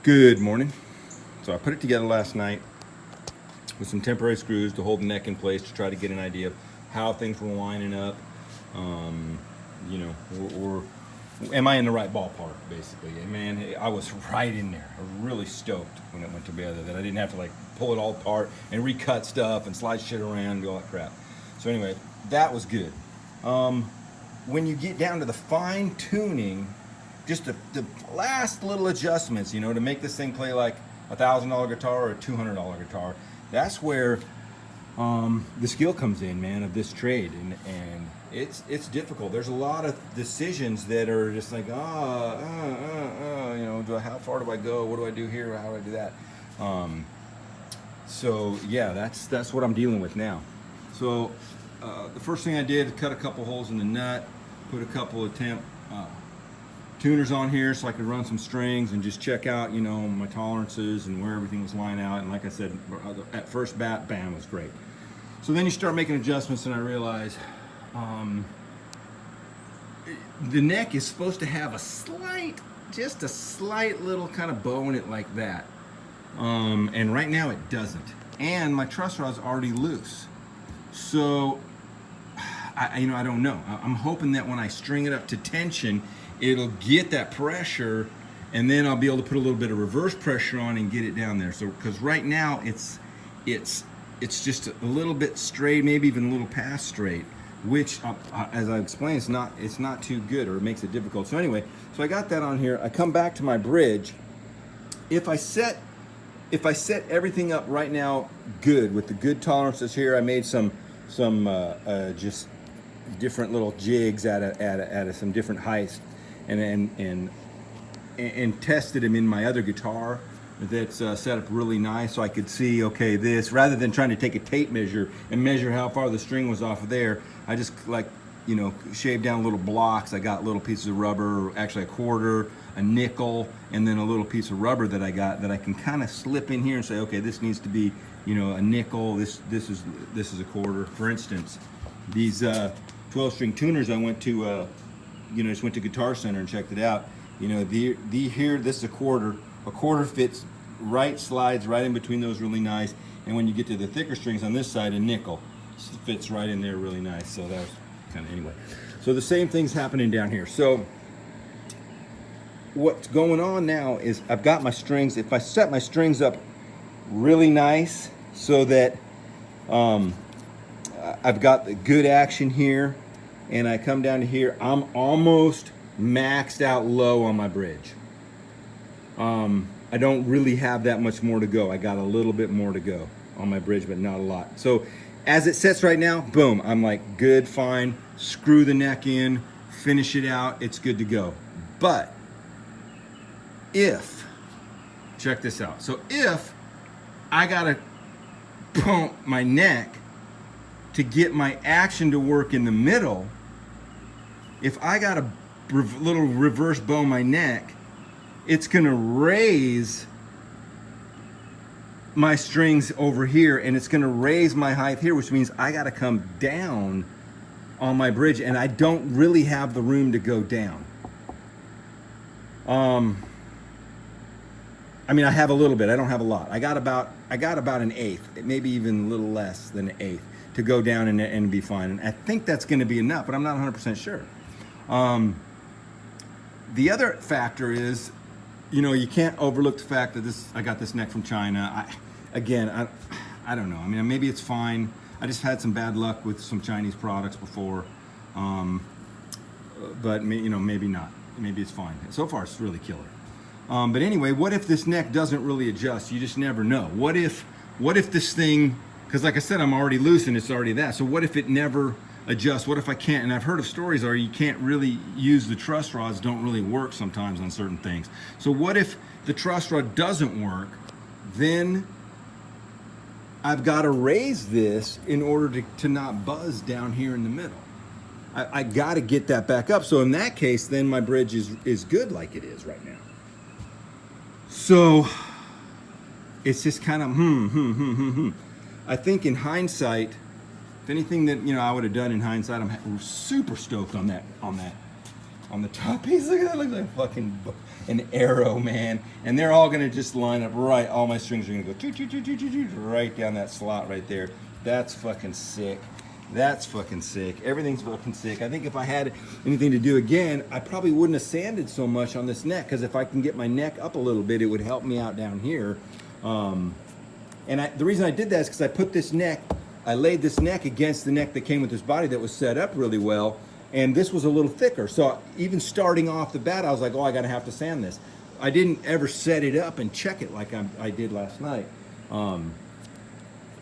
Good morning. So I put it together last night with some temporary screws to hold the neck in place to try to get an idea of how things were lining up. You know, or am I in the right ballpark, basically? And man, I was right in there. I was really stoked when it went together that I didn't have to like pull it all apart and recut stuff and slide shit around and do all that crap. So anyway, that was good. When you get down to the fine tuning, just the last little adjustments, you know, to make this thing play like $1,000 guitar or a $200 guitar, that's where the skill comes in, man, of this trade, and it's difficult. There's a lot of decisions that are just like, you know, how far do I go? What do I do here? How do I do that? So yeah, that's what I'm dealing with now. So the first thing I did, cut a couple holes in the nut, put a couple of temp tuners on here so I could run some strings and just check out, you know, my tolerances and where everything was lying out. And like I said, at first bat, bam, was great. So then you start making adjustments, and I realize the neck is supposed to have just a slight little kind of bow in it like that. And right now it doesn't. And my truss rod's already loose. So, I don't know. I'm hoping that when I string it up to tension, it'll get that pressure, and then I'll be able to put a little bit of reverse pressure on and get it down there. So, because right now it's just a little bit straight, maybe even a little past straight, which, as I explained, it's not too good, or it makes it difficult. So anyway, so I got that on here. I come back to my bridge. If I set everything up right now good with the good tolerances here, I made some just different little jigs at some different heights, and tested them in my other guitar that's set up really nice, so I could see, okay, this, rather than trying to take a tape measure and measure how far the string was off of there, I just shaved down little blocks. I got little pieces of rubber, actually a quarter, a nickel, and then a little piece of rubber that I got that I can kind of slip in here and say, okay, this needs to be, you know, a nickel, this is a quarter. For instance, these 12-string tuners, I went to just went to Guitar Center and checked it out. You know, here, this is a quarter. A quarter fits right, slides right in between those really nice. And when you get to the thicker strings on this side, a nickel fits right in there really nice. So that was kind of, anyway. So the same thing's happening down here. So what's going on now is I've got my strings. If I set my strings up really nice so that I've got the good action here, and I come down to here, I'm almost maxed out low on my bridge. I don't really have that much more to go. I got a little bit more to go on my bridge, but not a lot. So as it sets right now, boom, I'm like, good, fine, screw the neck in, finish it out, it's good to go. But check this out. So if I gotta pump my neck to get my action to work in the middle, if I got a little reverse bow my neck, it's gonna raise my strings over here, and it's gonna raise my height here, which means I gotta come down on my bridge, and I don't really have the room to go down. I mean, I have a little bit, I don't have a lot. I got about an eighth, maybe even a little less than an eighth to go down and be fine. And I think that's gonna be enough, but I'm not 100% sure. The other factor is, you know, you can't overlook the fact that I got this neck from China. I don't know. I mean, maybe it's fine. I just had some bad luck with some Chinese products before, but maybe not. Maybe it's fine. So far, it's really killer. But anyway, what if this neck doesn't really adjust? You just never know. What if this thing? Because like I said, I'm already loose and it's already that. So what if it never adjust? What if I can't? And I've heard of stories where you can't really use the truss rods, don't really work sometimes on certain things. So what if the truss rod doesn't work? Then I've got to raise this in order to not buzz down here in the middle. I got to get that back up. So in that case, then my bridge is good like it is right now. So it's just kind of I think in hindsight, if anything that I would have done in hindsight, I'm super stoked on that on the top piece. Look at that, looks like fucking an arrow, man. And they're all gonna just line up right. All my strings are gonna go right down that slot right there. That's fucking sick. That's fucking sick. Everything's fucking sick. I think if I had anything to do again, I probably wouldn't have sanded so much on this neck, because if I can get my neck up a little bit, it would help me out down here. And the reason I did that is because I put this neck, I laid this neck against the neck that came with this body that was set up really well, and this was a little thicker. So even starting off the bat, I was like, oh, I gotta have to sand this. I didn't ever set it up and check it like I did last night.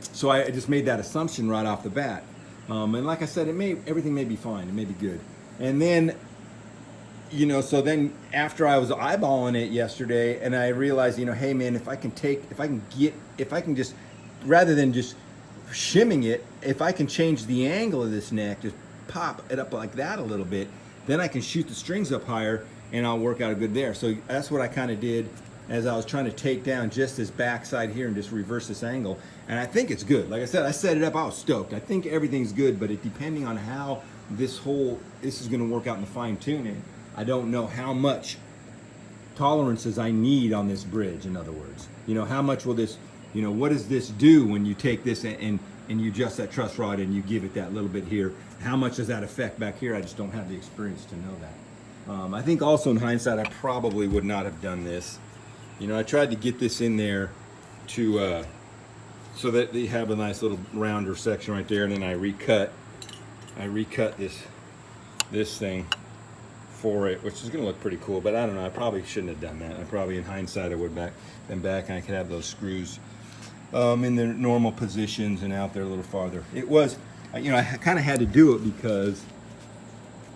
So I just made that assumption right off the bat. And like I said, everything may be fine, it may be good. And then, you know, so then after I was eyeballing it yesterday, and I realized, you know, hey man, if I can just, rather than just shimming it, if I can change the angle of this neck, just pop it up like that a little bit, then I can shoot the strings up higher and I'll work out good there. So that's what I kind of did as I was trying to take down just this backside here and just reverse this angle. And I think it's good. Like I said, I set it up, I was stoked. I think everything's good, but depending on how this is gonna work out in the fine tuning, I don't know how much tolerances I need on this bridge, in other words. You know, how much will this, you know, what does this do when you take this and you adjust that truss rod and you give it that little bit here? How much does that affect back here? I just don't have the experience to know that. I think also in hindsight, I probably would not have done this. You know, I tried to get this in there to, so that they have a nice little rounder section right there, and then I recut this thing for it, which is gonna look pretty cool, but I don't know, I probably shouldn't have done that. I probably, in hindsight, I would have been back and I could have those screws in their normal positions and out there a little farther. It was, you know, I kind of had to do it because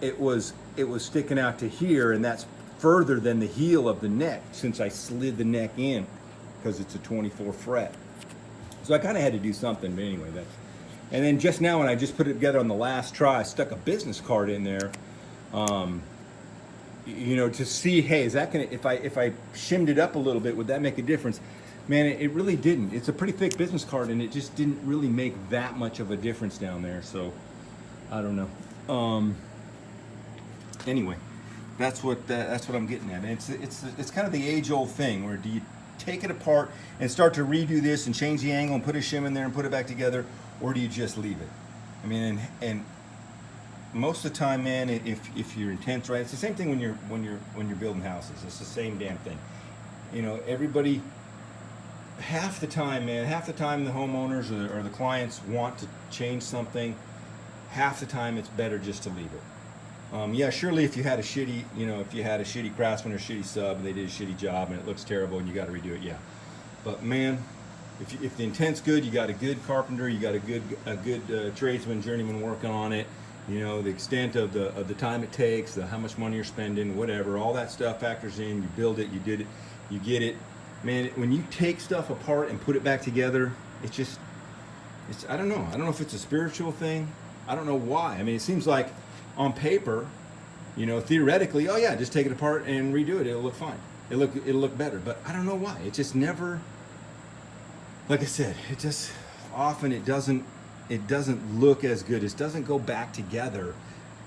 it was sticking out to here, and that's further than the heel of the neck since I slid the neck in, because it's a 24 fret. So I kind of had to do something, but anyway, and then just now when I just put it together on the last try, I stuck a business card in there, you know, to see, hey, is that gonna, if I shimmed it up a little bit, would that make a difference? Man, it really didn't. It's a pretty thick business card, and it just didn't really make that much of a difference down there. So I don't know. Anyway, that's what I'm getting at. And it's kind of the age-old thing, where do you take it apart and start to redo this and change the angle and put a shim in there and put it back together, or do you just leave it? I mean, and most of the time, man, if you're intense, right? It's the same thing when you're building houses. It's the same damn thing. You know, everybody, half the time the homeowners or the clients want to change something. Half the time it's better just to leave it. Yeah, surely if you had a shitty craftsman or shitty sub and they did a shitty job and it looks terrible and you got to redo it, yeah. But man, if the intent's good, you got a good carpenter, you got a good tradesman, journeyman working on it. You know, the extent of the time it takes, how much money you're spending, whatever, all that stuff factors in. You build it, you did it, you get it. Man, when you take stuff apart and put it back together, I don't know if it's a spiritual thing. I don't know why. I mean, it seems like on paper, you know, theoretically, oh yeah, just take it apart and redo it, it'll look fine. It'll look better. But I don't know why. It just never, like I said, it just often it doesn't look as good. It doesn't go back together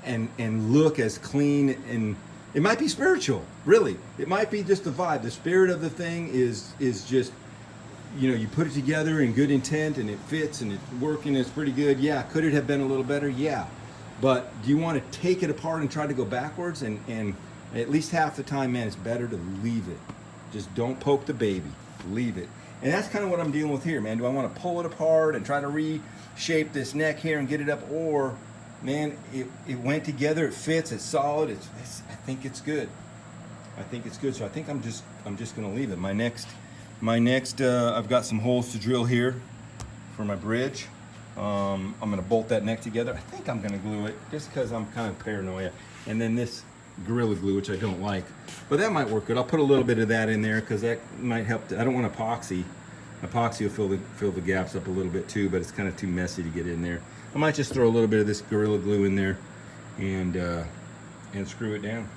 and look as clean. And it might be spiritual, really. It might be just the vibe. The spirit of the thing is just, you know, you put it together in good intent and it fits and it's working, it's pretty good. Yeah, could it have been a little better? Yeah. But do you want to take it apart and try to go backwards? And at least half the time, man, it's better to leave it. Just don't poke the baby. Leave it. And that's kind of what I'm dealing with here, man. Do I want to pull it apart and try to reshape this neck here and get it up? Or, man, it went together, it fits, it's solid, I think it's good. I think it's good. So I think I'm just going to leave it. My next, I've got some holes to drill here for my bridge. I'm going to bolt that neck together. I think I'm going to glue it just because I'm kind of paranoia. And then this Gorilla Glue, which I don't like, but that might work good. I'll put a little bit of that in there because that might help. I don't want epoxy. Epoxy will fill the gaps up a little bit too, but it's kind of too messy to get in there. I might just throw a little bit of this Gorilla Glue in there and screw it down.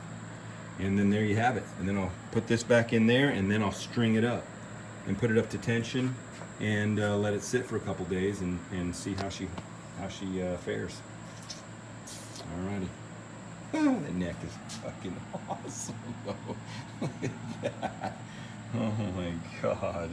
And then there you have it. And then I'll put this back in there, and then I'll string it up and put it up to tension and let it sit for a couple days and see how she fares. Alrighty. The neck is fucking awesome though. Look at that. Oh my God.